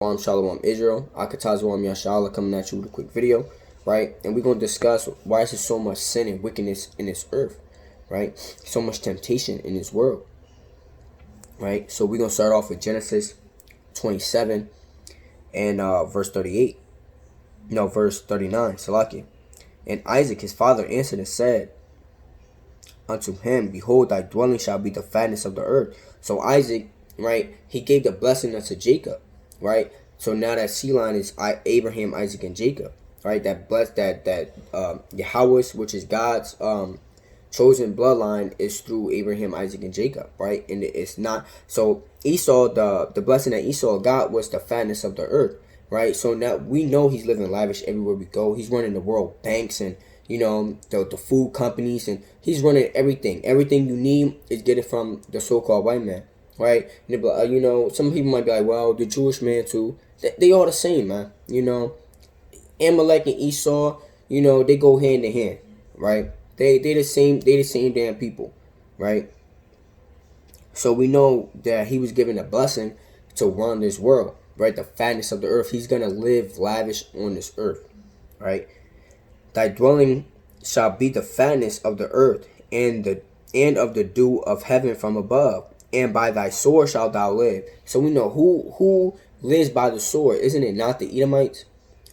Shalom Israel, Akatazawam Yashala coming at you with a quick video, right? And we're going to discuss why is there so much sin and wickedness in this earth, right? So much temptation in this world, right? So we're going to start off with Genesis 27 and verse 38. No, verse 39, Salaki. And Isaac his father answered and said unto him, Behold, thy dwelling shall be the fatness of the earth. So Isaac, right, he gave the blessing unto Jacob, right? So now that sea line is Abraham, Isaac, and Jacob, right? That blessed that Yahweh, which is God's chosen bloodline, is through Abraham, Isaac, and Jacob, right? And it's not so Esau. The blessing that Esau got was the fatness of the earth, right? So now we know he's living lavish everywhere we go. He's running the world banks and the food companies, and he's running everything. Everything you need is getting from the so-called white man, right? And some people might be like, well, the Jewish man too. They all the same, man. Amalek and Esau, they go hand in hand, right? They the same damn people, right? So we know that he was given a blessing to run this world, right? The fatness of the earth. He's gonna live lavish on this earth, right? Thy dwelling shall be the fatness of the earth, and of the dew of heaven from above, and by thy sword shalt thou live. So we know who lives by the sword. Isn't it not the Edomites?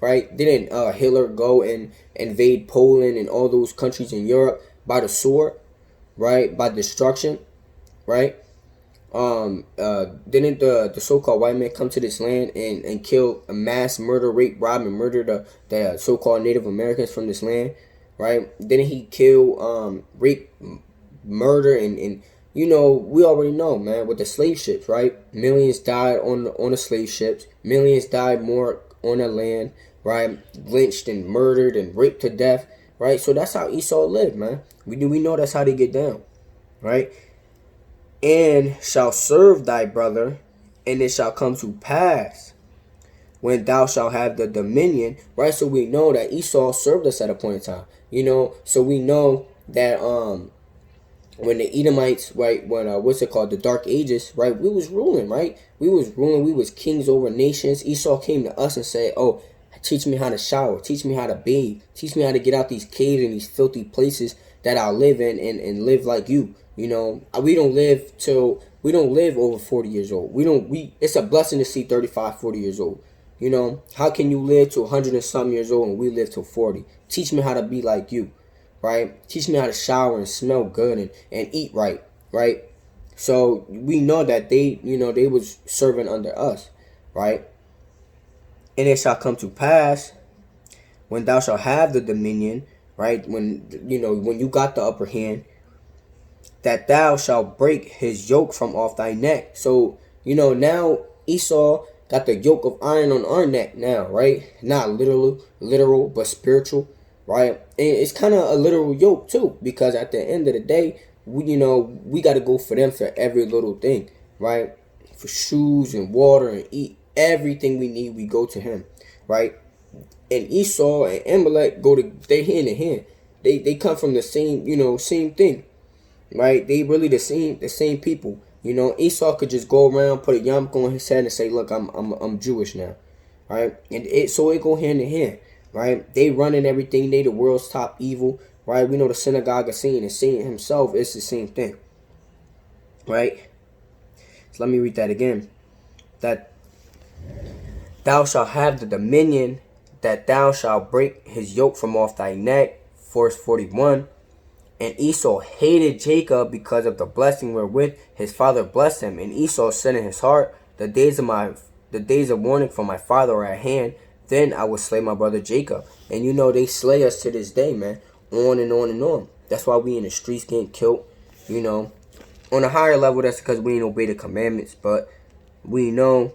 Right? Didn't Hitler go and invade Poland and all those countries in Europe by the sword, right? By destruction, right? Didn't the so-called white man come to this land and kill, a mass murder, rape, rob, and murder the so-called Native Americans from this land, right? Didn't he kill, rape, murder, and we already know, man, with the slave ships, right? Millions died on the slave ships. Millions died more on the land, right? Lynched and murdered and raped to death, right? So that's how Esau lived, man. We know that's how they get down, right? And shall serve thy brother, and it shall come to pass when thou shalt have the dominion, right? So we know that Esau served us at a point in time, so we know that when the Edomites, right, when the Dark Ages, right, we was ruling, right? We was kings over nations. Esau came to us and said, oh, teach me how to shower, teach me how to bathe, teach me how to get out these caves and these filthy places that I'll live in and live like you. We don't live over 40 years old. It's a blessing to see 35, 40 years old. How can you live to 100 and some years old and we live till 40? Teach me how to be like you, right? Teach me how to shower and smell good and eat right, right? So we know that they was serving under us, right? And it shall come to pass when thou shalt have the dominion, right? When you got the upper hand, that thou shalt break his yoke from off thy neck. So, now Esau got the yoke of iron on our neck now, right? Not literal, but spiritual, right? And it's kind of a literal yoke too, because at the end of the day, we got to go for them for every little thing, right? For shoes and water and eat, everything we need, we go to him, right? And Esau and Amalek they hand in hand. They come from the same thing. Right, they really the same people. Esau could just go around, put a yarmulke on his head, and say, "Look, I'm Jewish now," right? And it go hand in hand, right? They running everything. They the world's top evil, right? We know the synagogue of Satan, and Satan himself is the same thing, right? So let me read that again. That thou shalt have the dominion, that thou shalt break his yoke from off thy neck. Verse 41. And Esau hated Jacob because of the blessing wherewith his father blessed him. And Esau said in his heart, the days of mourning for my father are at hand. Then I will slay my brother Jacob. And they slay us to this day, man. On and on and on. That's why we in the streets getting killed. On a higher level, that's because we ain't obey the commandments. But we know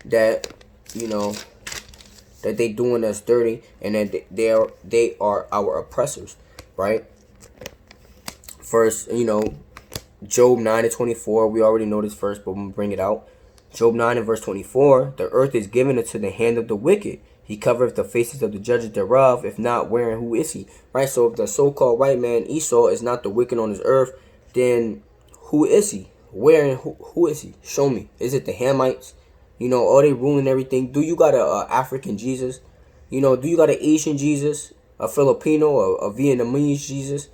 that, that they doing us dirty, and that they are our oppressors, right? First, Job 9 and 24. We already know this verse, but I'm going to bring it out. Job 9 and verse 24. The earth is given into the hand of the wicked. He covereth the faces of the judges thereof. If not, wherein who is he? Right? So if the so-called white man Esau is not the wicked on this earth, then who is he? Wherein who is he? Show me. Is it the Hamites? You know, all they ruling everything. Do you got a African Jesus? You know, do you got an Asian Jesus, a Filipino, a Vietnamese Jesus?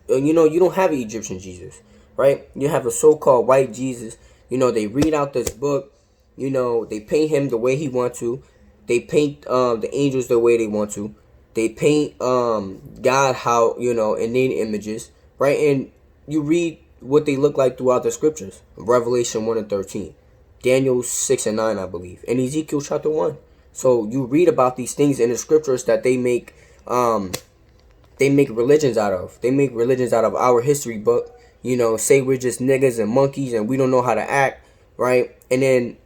You know, you don't have an Egyptian Jesus, right? You have a so-called white Jesus. You know, they read out this book. You know, they paint him the way he wants to. They paint the angels the way they want to. They paint God how, you know, in their images, right? And you read what they look like throughout the scriptures. Revelation 1 and 13. Daniel 6 and 9, I believe. And Ezekiel chapter 1. So you read about these things in the scriptures that they make religions out of. They make religions out of our history book. You know, say we're just niggas and monkeys and we don't know how to act, right? And then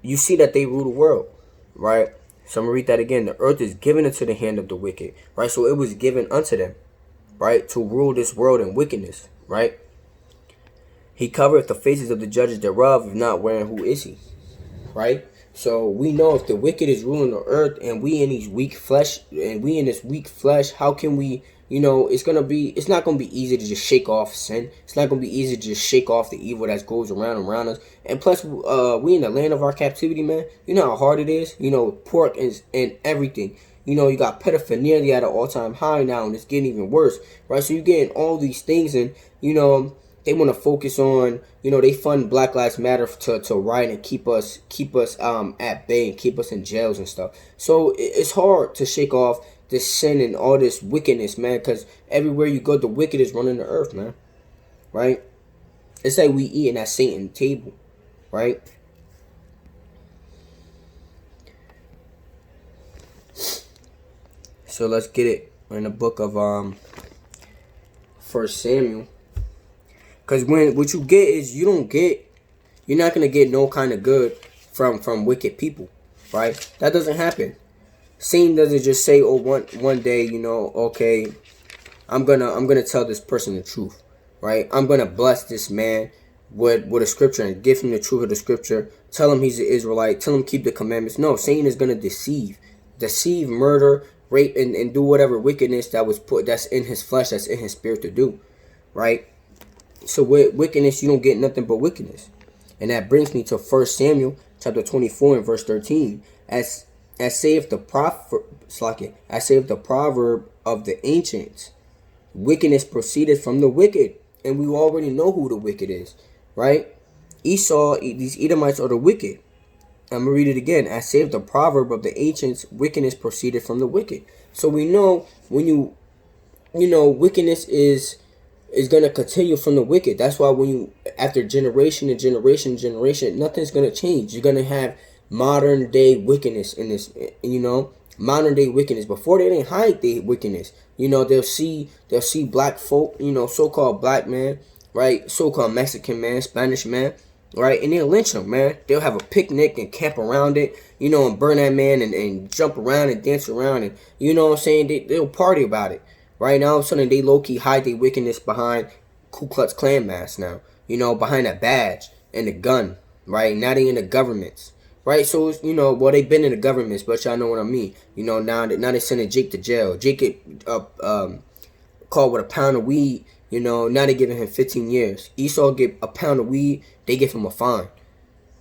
you see that they rule the world, right? So I'm going to read that again. The earth is given into the hand of the wicked, right? So it was given unto them, right? To rule this world in wickedness, right? He covereth the faces of the judges thereof, if not wherein who is he, right? So we know if the wicked is ruling the earth and we in these weak flesh and we in this weak flesh, how can we, you know, it's not gonna be easy to just shake off sin. It's not gonna be easy to just shake off the evil that goes around and around us. And plus, we in the land of our captivity, man. You know how hard it is. You know, pork and everything. You know, you got pedophilia at an all-time high now, and it's getting even worse, right? So you're getting all these things, and you know, they want to focus on, you know, they fund Black Lives Matter to riot and keep us at bay and keep us in jails and stuff. So it's hard to shake off this sin and all this wickedness, man, because everywhere you go, the wicked is running the earth, man, right? It's like we eating at Satan's table, right? So let's get it in the book of First Samuel. Because what you get is you're not gonna get no kind of good from wicked people, right? That doesn't happen. Satan doesn't just say, oh, one day, you know, okay, I'm gonna tell this person the truth, right? I'm gonna bless this man with a scripture and give him the truth of the scripture. Tell him he's an Israelite. Tell him keep the commandments. No, Satan is gonna deceive, murder, rape, and do whatever wickedness that's in his flesh, that's in his spirit to do, right? So with wickedness, you don't get nothing but wickedness. And that brings me to 1 Samuel chapter 24 and verse 13. As saith the proverb of the ancients, wickedness proceeded from the wicked. And we already know who the wicked is, right? Esau, these Edomites are the wicked. I'm going to read it again. As saith the proverb of the ancients, wickedness proceeded from the wicked. So we know when you know, wickedness is going to continue from the wicked. That's why when you, after generation and generation and generation, nothing's going to change. You're going to have modern day wickedness in this, you know, modern day wickedness. Before they didn't hide their wickedness. You know, they'll see black folk, you know, so-called black man, right? So-called Mexican man, Spanish man, right? And they'll lynch them, man. They'll have a picnic and camp around it, you know, and burn that man and jump around and dance around. And, you know what I'm saying? They'll party about it. Right now, all of a sudden, they low-key hide their wickedness behind Ku Klux Klan masks now. You know, behind a badge and a gun. Right? Now they in the governments. Right? So, you know, well, they've been in the governments, but y'all know what I mean. You know, now they sending Jake to jail. Jake get caught with a pound of weed. You know, now they giving him 15 years. Esau get a pound of weed, they give him a fine.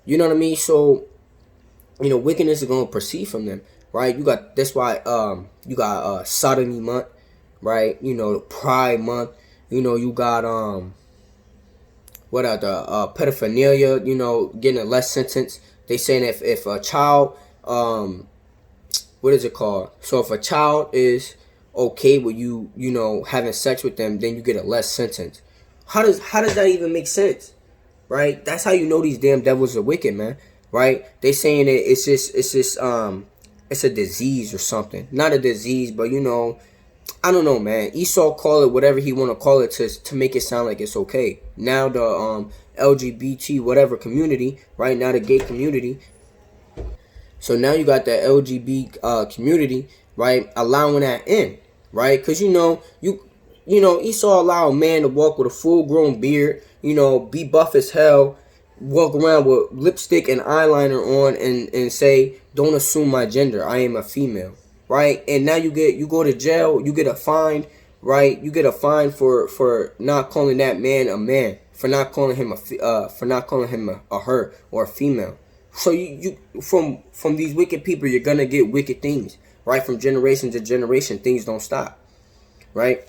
You know what I mean? So, you know, wickedness is going to proceed from them. Right? That's why you got sodomy month. Right, you know, Pride Month. You know, you got what are the pedophilia? You know, getting a less sentence. They saying if a child what is it called? So if a child is okay with you know, having sex with them, then you get a less sentence. How does that even make sense? Right? That's how you know these damn devils are wicked, man. Right? They saying that it's a disease or something. Not a disease, but you know, I don't know, man. Esau call it whatever he want to call it to make it sound like it's okay. Now the LGBT whatever community, right now the gay community. So now you got the LGBT community, right, allowing that in, right? Because you know Esau allow a man to walk with a full grown beard, you know, be buff as hell, walk around with lipstick and eyeliner on, and say, don't assume my gender, I am a female. Right, and now you go to jail. You get a fine, right? You get a fine for not calling that man a man, for not calling him a her or a female, So you from these wicked people, you're gonna get wicked things, right? From generation to generation, things don't stop, right?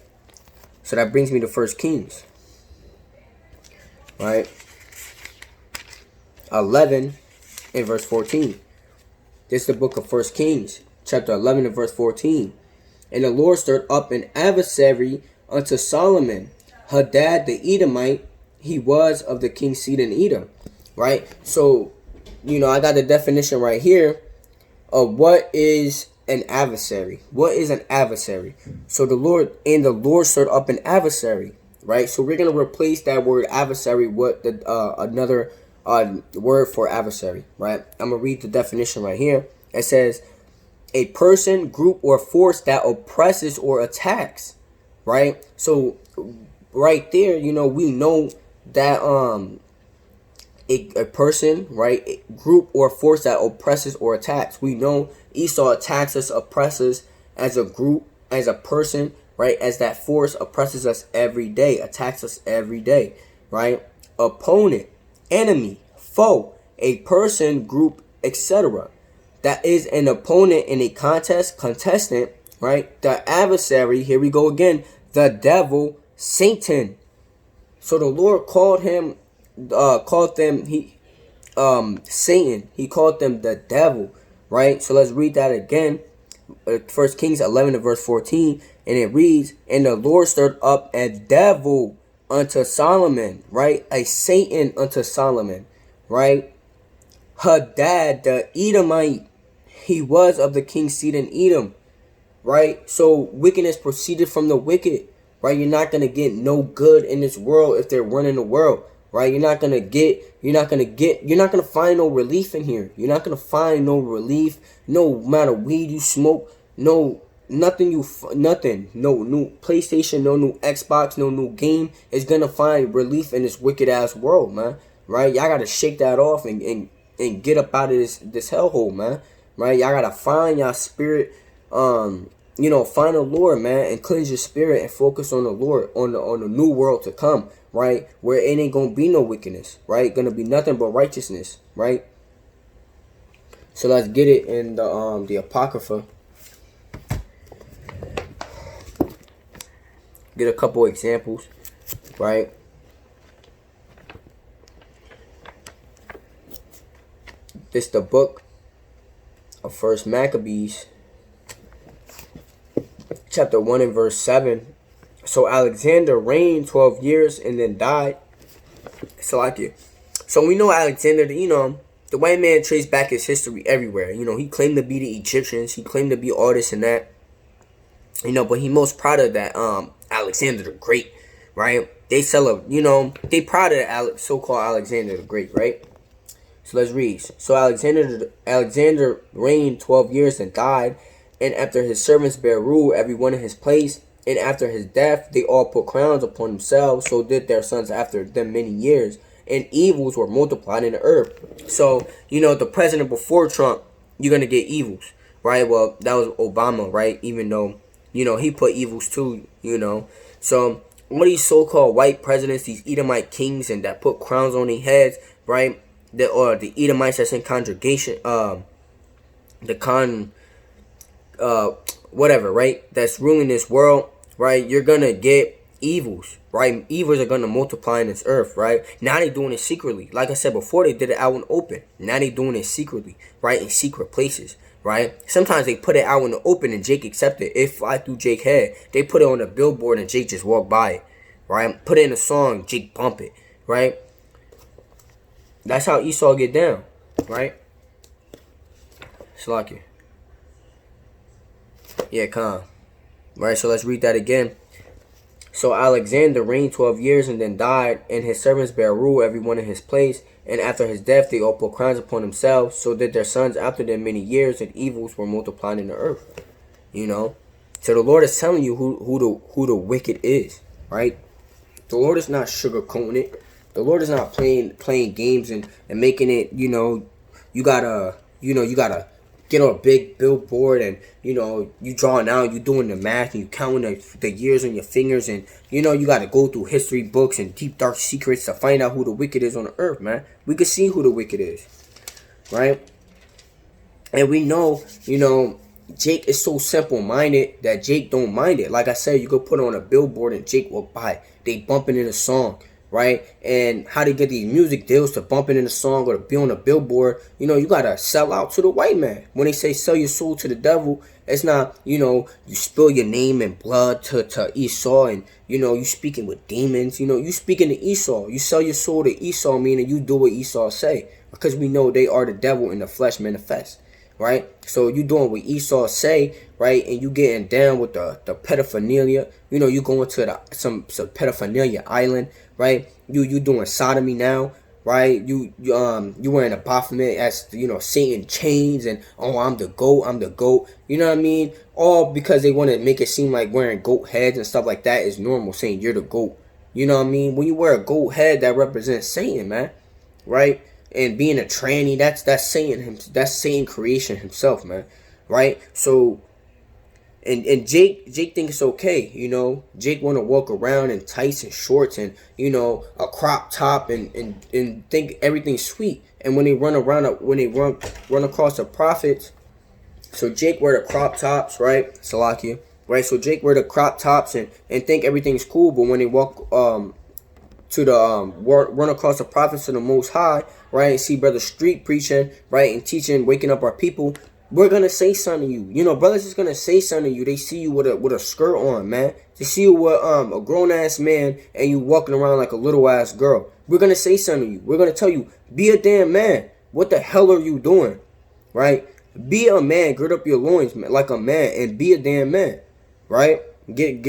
So that brings me to First Kings, right? 11 and verse 14. This is the book of First Kings, chapter 11 and verse 14. And the Lord stirred up an adversary unto Solomon, Hadad the Edomite. He was of the king's seed in Edom, right? So, I got the definition right here of what is an adversary. What is an adversary? So the Lord stirred up an adversary, right? So we're gonna replace that word adversary with another word for adversary, right? I'm gonna read the definition right here. It says, a person, group, or force that oppresses or attacks, right? So right there, we know that a person, right, a group or force that oppresses or attacks. We know Esau attacks us, oppresses as a group, as a person, right, as that force oppresses us every day, attacks us every day, right? Opponent, enemy, foe, a person, group, etc. That is an opponent in a contestant, right? The adversary, here we go again, the devil, Satan. So the Lord called them Satan. He called them the devil, right? So let's read that again. 1 Kings 11 and verse 14, and it reads, and the Lord stirred up a devil unto Solomon, right? A Satan unto Solomon, right? Hadad the Edomite, he was of the king's seed in Edom, right? So wickedness proceeded from the wicked, right? You're not gonna get no good in this world if they're running the world, right? You're not gonna find no relief in here. You're not gonna find no relief, no amount of weed you smoke, nothing, no new PlayStation, no new Xbox, no new game is gonna find relief in this wicked ass world, man, right? Y'all gotta shake that off and get up out of this hellhole, man, right? Y'all gotta find y'all spirit, find the Lord, man, and cleanse your spirit and focus on the Lord, on the new world to come, right? Where it ain't gonna be no wickedness, right? Gonna be nothing but righteousness, right? So let's get it in the Apocrypha. Get a couple examples, right? This the book of First Maccabees, chapter 1 and verse 7. So Alexander reigned 12 years and then died. So we know Alexander, the white man traced back his history everywhere. He claimed to be the Egyptians. He claimed to be all this and that. But he most proud of that Alexander the Great, right? They they proud of so-called Alexander the Great, right? So let's read. So Alexander reigned 12 years and died, and after his servants bare rule, every one in his place. And after his death, they all put crowns upon themselves, so did their sons after them many years. And evils were multiplied in the earth. So, the president before Trump, you're going to get evils, right? Well, that was Obama, right? Even though, he put evils too, So, all these so-called white presidents, these Edomite kings, and that put crowns on their heads, right? The Edomites that's in congregation, whatever, right? That's ruling this world, right? You're gonna get evils, right? Evils are gonna multiply in this earth, right? Now they doing it secretly. Like I said before, they did it out in the open. Now they doing it secretly, right? In secret places, right? Sometimes they put it out in the open and Jake accept it. It fly through Jake's head. They put it on a billboard and Jake just walk by it, right? Put it in a song, Jake bump it, right? That's how Esau get down, right? Slack you. Yeah, calm. Right, so let's read that again. So Alexander reigned 12 years and then died, and his servants bare rule, every one in his place. And after his death, they all put crowns upon themselves, so did their sons after them many years, and evils were multiplied in the earth. So the Lord is telling you who the wicked is, right? The Lord is not sugarcoating it. The Lord is not playing games and making it, you gotta get on a big billboard and, you drawing out, you doing the math and you counting the years on your fingers and, you gotta go through history books and deep dark secrets to find out who the wicked is on the earth, man. We can see who the wicked is. right? And we know, Jake is so simple-minded that Jake don't mind it. Like I said, you could put on a billboard and Jake walk by. They bumping in a song, right? And how they get these music deals to bumping in a song or to be on a billboard, you gotta sell out to the white man. When they say sell your soul to the devil, it's not, you spill your name and blood to Esau, and, you speaking with demons. You speaking to Esau. You sell your soul to Esau, meaning you do what Esau say. Because we know they are the devil in the flesh manifest. Right, so you doing what Esau say, right, and you getting down with the pedophilia. You going to some pedophilia island, right? You doing sodomy now, right? You wearing a Baphomet as Satan chains, and I'm the goat. You know what I mean? All because they want to make it seem like wearing goat heads and stuff like that is normal, saying you're the goat. You know what I mean? When you wear a goat head, that represents Satan, man, right? And being a tranny, that's Satan creation himself, man, right? So, and Jake thinks it's okay, Jake want to walk around in tights and shorts and a crop top and think everything's sweet. And when they run across the prophets, so Jake wear the crop tops, right? Salakia, right? So Jake wear the crop tops and think everything's cool, but when they walk to the run across the prophets of the Most High, right, and see Brother Street preaching, right, and teaching, waking up our people, we're gonna say something to you. Brothers is gonna say something to you. They see you with a skirt on, man. They see you with a grown ass man and you walking around like a little ass girl. We're gonna say something to you. We're gonna tell you, be a damn man. What the hell are you doing, right? Be a man. Gird up your loins, man, like a man, and be a damn man, right? Get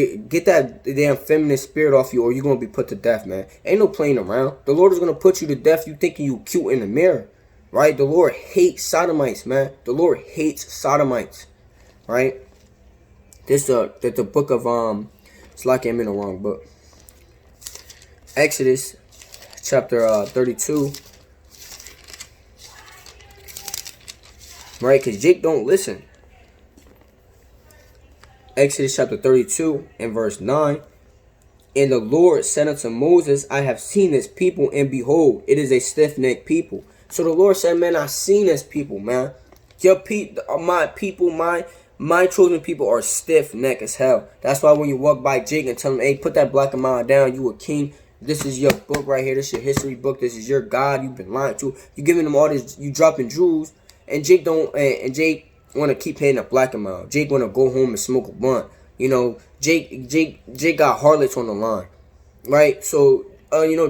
that damn feminine spirit off you, or you're gonna be put to death, man. Ain't no playing around. The Lord is gonna put you to death. You thinking you cute in the mirror, right? The Lord hates sodomites, man. The Lord hates sodomites, right? This the book of it's like I'm in the wrong book. Exodus chapter 32, right? Because Jake don't listen. Exodus chapter 32 and verse 9. And the Lord said unto Moses, I have seen this people, and behold, it is a stiff-necked people. So the Lord said, man, I seen this people, man. My people, my chosen people are stiff-necked as hell. That's why when you walk by Jake and tell him, hey, put that black amount down, you a king. This is your book right here. This is your history book. This is your God you've been lying to. You giving them all this, you dropping jewels. And Jake Jake want to keep paying a black amount. Jake want to go home and smoke a blunt. Jake got harlots on the line, right? So,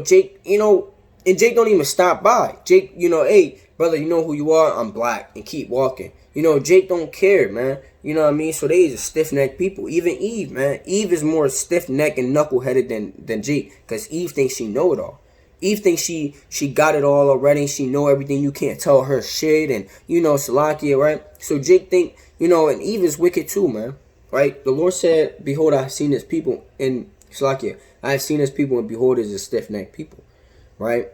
Jake, and Jake don't even stop by. Jake, hey, brother, you know who you are? I'm black, and keep walking. Jake don't care, man. You know what I mean? So they is a stiff-necked people. Even Eve, man. Eve is more stiff-necked and knuckle-headed than Jake, because Eve thinks she know it all. Eve thinks she got it all already. She know everything. You can't tell her shit. And, Salakia, right? So Jake think, and Eve is wicked too, man. Right? The Lord said, behold, I have seen this people. And, Salakia, I have seen this people, and behold, is a stiff-necked people. Right?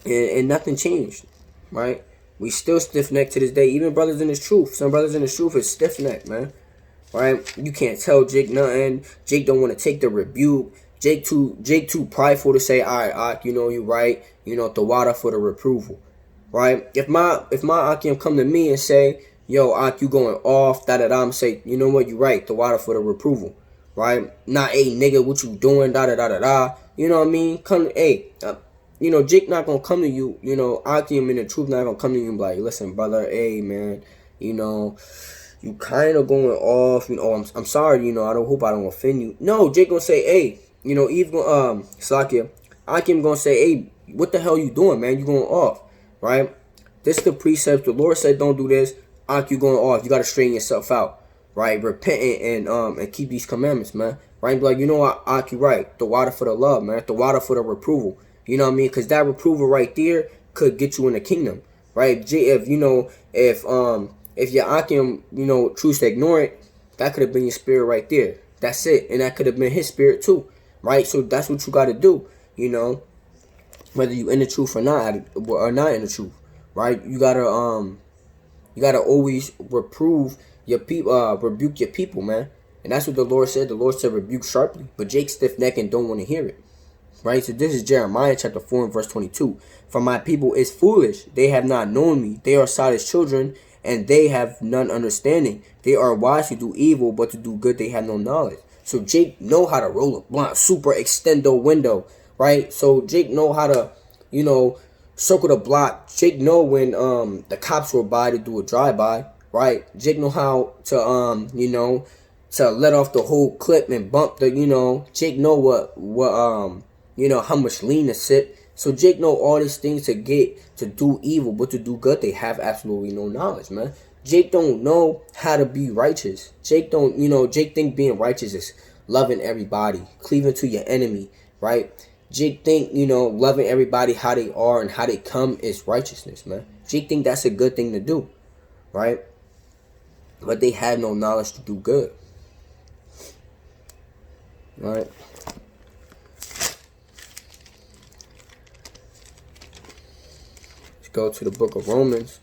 And nothing changed. Right? We still stiff-necked to this day. Even brothers in the truth. Some brothers in the truth is stiff-necked, man. Right? You can't tell Jake nothing. Jake don't want to take the rebuke. Jake too prideful to say, all right, Ak, you right, the water for the reproval, right? If my Akim come to me and say, yo, Ak, you going off, da-da-da, I'm say, you know what, you right, the water for the reproval, right? Not, hey, nigga, what you doing, da-da-da-da-da, you know what I mean? Come, hey, Jake not gonna come to you, Akim in the truth not gonna come to you and be like, listen, brother, hey, man, you kind of going off, I'm sorry, I don't hope I don't offend you. No, Jake gonna say, hey, Eve gonna, Slakia, Akim gonna say, hey, what the hell you doing, man? You going off, right? This is the precept. The Lord said, don't do this. Ak, you going off. You gotta straighten yourself out, right? Repent and keep these commandments, man. Right? Be like, you know what, Ak, you right. The water for the love, man. The water for the reproval. You know what I mean? Because that reproval right there could get you in the kingdom, right? If your Akim, choose to ignore it, that could have been your spirit right there. That's it, and that could have been his spirit too. Right, so that's what you got to do, whether you in the truth or not in the truth, right? You gotta always rebuke your people, man, and that's what the Lord said. The Lord said rebuke sharply, but Jake stiff necked and don't want to hear it, Right? So this is Jeremiah chapter 4 and verse 22. For my people is foolish. They have not known me. They are silent children, and they have none understanding. They are wise to do evil, but to do good they have no knowledge. So Jake know how to roll a blunt, super extendo window, right? So Jake know how to, circle the block. Jake know when the cops were by to do a drive-by, right? Jake know how to to let off the whole clip and bump the, Jake know how much lean to sit. So Jake know all these things to get to do evil, but to do good they have absolutely no knowledge, man. Jake don't know how to be righteous. Jake don't, Jake think being righteous is loving everybody, cleaving to your enemy, right? Jake think, loving everybody how they are and how they come is righteousness, man. Jake think that's a good thing to do, right? But they have no knowledge to do good. Right? Let's go to the book of Romans.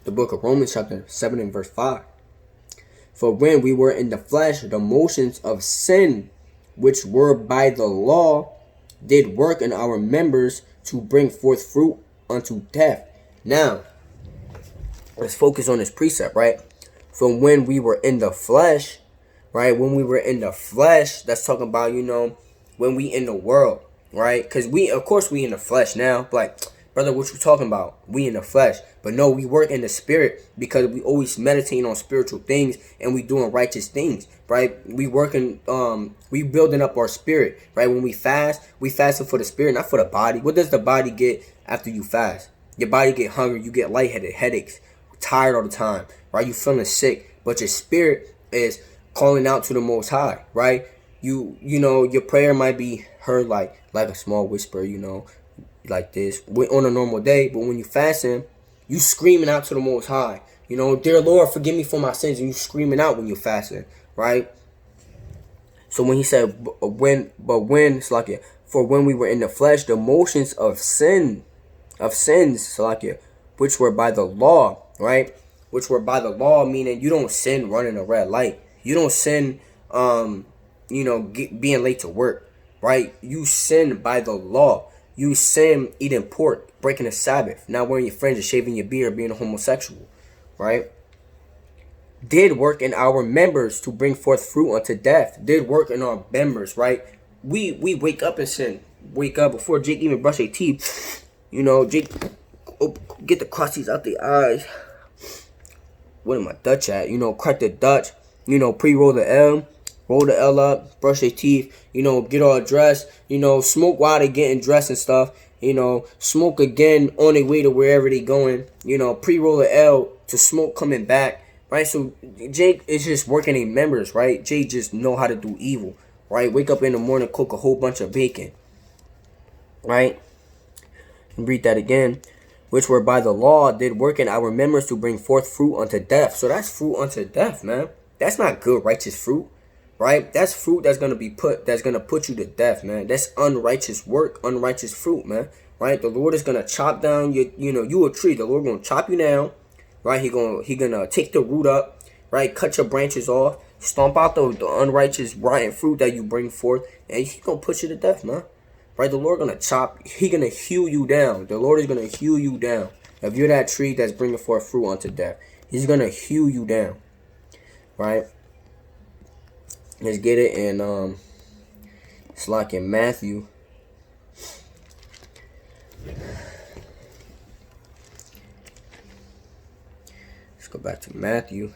The book of Romans chapter 7 and verse 5. For when we were in the flesh, the motions of sin, which were by the law, did work in our members to bring forth fruit unto death. Now, let's focus on this precept, right? From when we were in the flesh, right? When we were in the flesh, that's talking about, when we in the world, right? Because of course, we in the flesh now. Like, brother, what you talking about? We in the flesh. But no, we work in the spirit because we always meditating on spiritual things and we doing righteous things, right? We working, we building up our spirit, right? When we fasting for the spirit, not for the body. What does the body get after you fast? Your body get hungry, you get lightheaded, headaches, tired all the time, right? You feeling sick, but your spirit is calling out to the Most High, right? Your prayer might be heard like a small whisper, like this on a normal day, but when you fasting, you screaming out to the Most High, dear Lord, forgive me for my sins, and you screaming out when you're fasting, right? So when he said, Salakia, for when we were in the flesh, the motions of sins, Salakia, which were by the law, right? Which were by the law, meaning you don't sin running a red light. You don't sin, being late to work, right? You sin by the law. You sin eating pork, breaking the Sabbath, not wearing your fringes, shaving your beard, being a homosexual, right? Did work in our members to bring forth fruit unto death. Did work in our members, right? We wake up and sin. Wake up before Jake even brush their teeth. Jake get the crusties out the eyes. What am I Dutch at? Crack the Dutch. Pre-roll the L. Roll the L up, brush their teeth, get all dressed, smoke while they getting dressed and stuff, smoke again on their way to wherever they going, pre-roll the L to smoke coming back, right? So Jake is just working in members, right? Jake just know how to do evil, right? Wake up in the morning, cook a whole bunch of bacon, right? And read that again. Which were by the law did work in our members to bring forth fruit unto death. So that's fruit unto death, man. That's not good, righteous fruit. Right? That's fruit that's gonna put you to death, man. That's unrighteous work, unrighteous fruit, man. Right? The Lord is gonna chop down you a tree. The Lord gonna chop you down, right? He gonna take the root up, right? Cut your branches off, stomp out the unrighteous, rotten fruit that you bring forth, and He gonna put you to death, man. Right? The Lord He gonna hew you down. The Lord is gonna hew you down. If you're that tree that's bringing forth fruit unto death, He's gonna hew you down, right? Let's get it in it's like in Matthew. Let's go back to Matthew.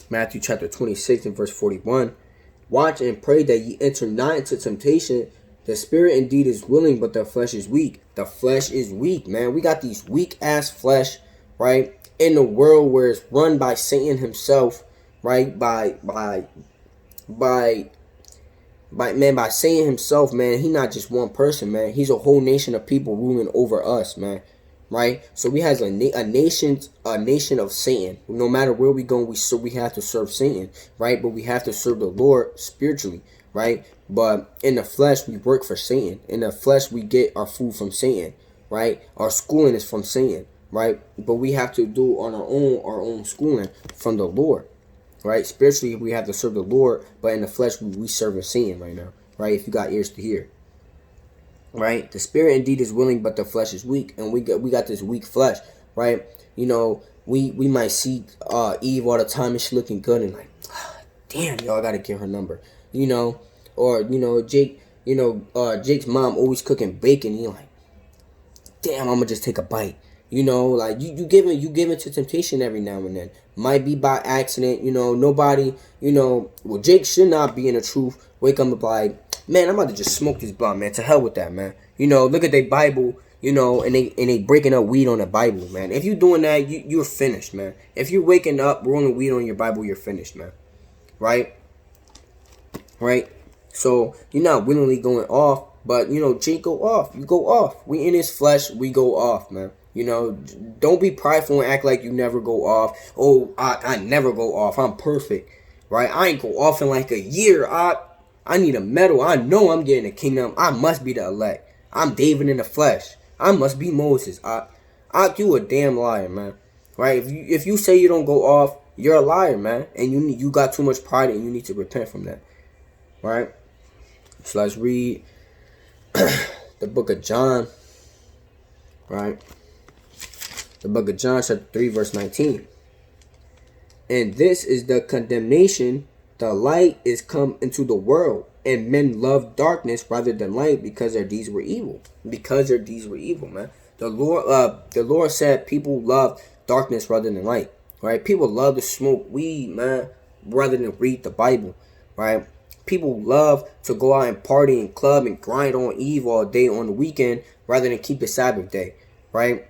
Matthew chapter 26 and verse 41. Watch and pray that ye enter not into temptation. The spirit indeed is willing, but the flesh is weak. The flesh is weak, man. We got these weak ass flesh, right? In the world where it's run by Satan himself, right? By Satan himself, man. He not just one person, man. He's a whole nation of people ruling over us, man. Right? So we have a nation of Satan. No matter where we go, we have to serve Satan, right? But we have to serve the Lord spiritually, right? But in the flesh, we work for Satan. In the flesh, we get our food from Satan, right? Our schooling is from Satan, right? But we have to do on our own schooling from the Lord, right? Spiritually, we have to serve the Lord, but in the flesh, we serve Satan right now, right? If you got ears to hear, right? The spirit indeed is willing, but the flesh is weak, and we got this weak flesh, right? You know, we might see Eve all the time, and she looking good, and like, damn, y'all gotta get her number, you know, or Jake, Jake's mom always cooking bacon, and you're like, damn, I'm gonna just take a bite. Like you give it to temptation every now and then. Might be by accident. Nobody. Well, Jake should not be in the truth. Wake up and be like, man, I'm about to just smoke this blunt, man. To hell with that, man. Look at their Bible. And they breaking up weed on the Bible, man. If you're doing that, you're finished, man. If you're waking up rolling weed on your Bible, you're finished, man. Right. So you're not willingly going off. But, Jake go off. You go off. We in his flesh. We go off, man. Don't be prideful and act like you never go off. Oh, I never go off. I'm perfect, right? I ain't go off in like a year. I need a medal. I know I'm getting a kingdom. I must be the elect. I'm David in the flesh. I must be Moses. You a damn liar, man. Right? If you say you don't go off, you're a liar, man. And you got too much pride and you need to repent from that. Right? So let's read the book of John, right? The book of John, chapter 3, verse 19. And this is the condemnation: the light is come into the world, and men love darkness rather than light, because their deeds were evil. Because their deeds were evil, man. The Lord said people love darkness rather than light, right? People love to smoke weed, man, rather than read the Bible, right? People love to go out and party and club and grind on Eve all day on the weekend rather than keep the Sabbath day, right?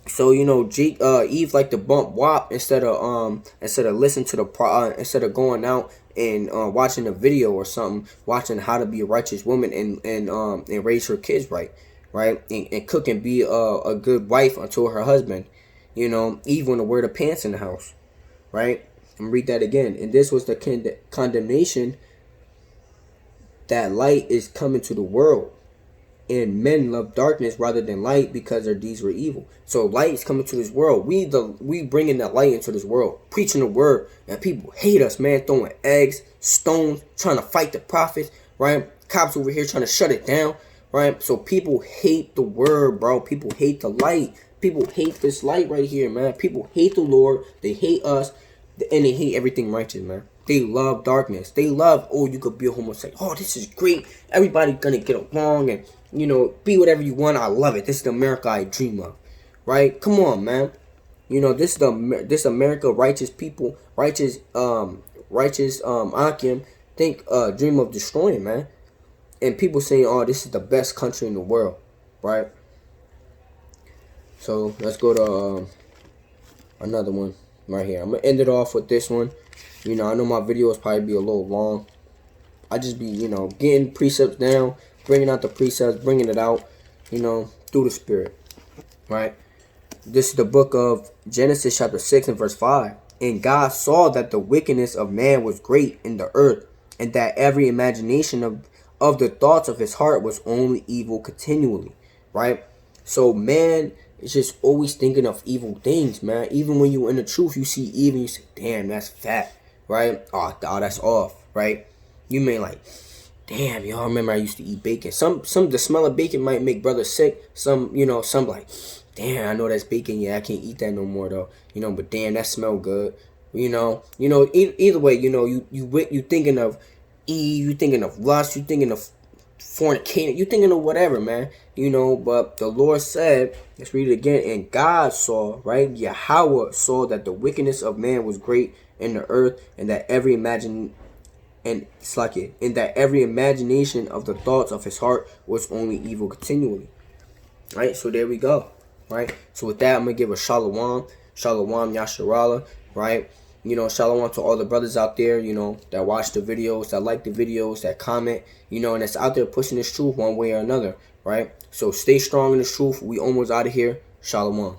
So Eve like to bump WAP instead of listen to the instead of going out and watching a video or something, watching how to be a righteous woman and raise her kids right, and cook and be a good wife unto her husband. Eve want to wear the pants in the house, right? And read that again. And this was the condemnation: that light is coming to the world, and men love darkness rather than light, because their deeds were evil. So light is coming to this world. We bringing that light into this world, preaching the word, and people hate us, man. Throwing eggs, stones, trying to fight the prophets, right? Cops over here trying to shut it down, right? So people hate the word, bro. People hate the light. People hate this light right here, man. People hate the Lord. They hate us. And they hate everything righteous, man. They love darkness. They love, you could be a homosexual. Oh, this is great. Everybody gonna get along and, be whatever you want. I love it. This is the America I dream of, right? Come on, man. This America, righteous people, righteous Akim dream of destroying, man. And people saying, oh, this is the best country in the world, right? So let's go to another one. Right here. I'm going to end it off with this one. I know my videos probably be a little long. I just be, getting precepts down, bringing out the precepts, bringing it out, through the Spirit. Right? This is the book of Genesis chapter 6 and verse 5. And God saw that the wickedness of man was great in the earth, and that every imagination of the thoughts of his heart was only evil continually. Right? So man, it's just always thinking of evil things, man. Even when you in the truth, you see evil, you say, damn, that's fat, right? Oh, that's off, right? You may like, damn, y'all remember I used to eat bacon. Some the smell of bacon might make brothers sick. Some like, damn, I know that's bacon. Yeah, I can't eat that no more though. But damn, that smell good. Either way, you thinking of Eve, you thinking of lust, you thinking of fornicating, you thinking of whatever, man. But the Lord said, let's read it again. And God saw, right? Yahweh saw that the wickedness of man was great in the earth, and that every imagination of the thoughts of his heart was only evil continually. Right? So there we go. Right? So with that, I'm gonna give a shalom, yasharala, right? Shalom to all the brothers out there, that watch the videos, that like the videos, that comment, and that's out there pushing this truth one way or another, right? So stay strong in this truth. We almost out of here. Shalom.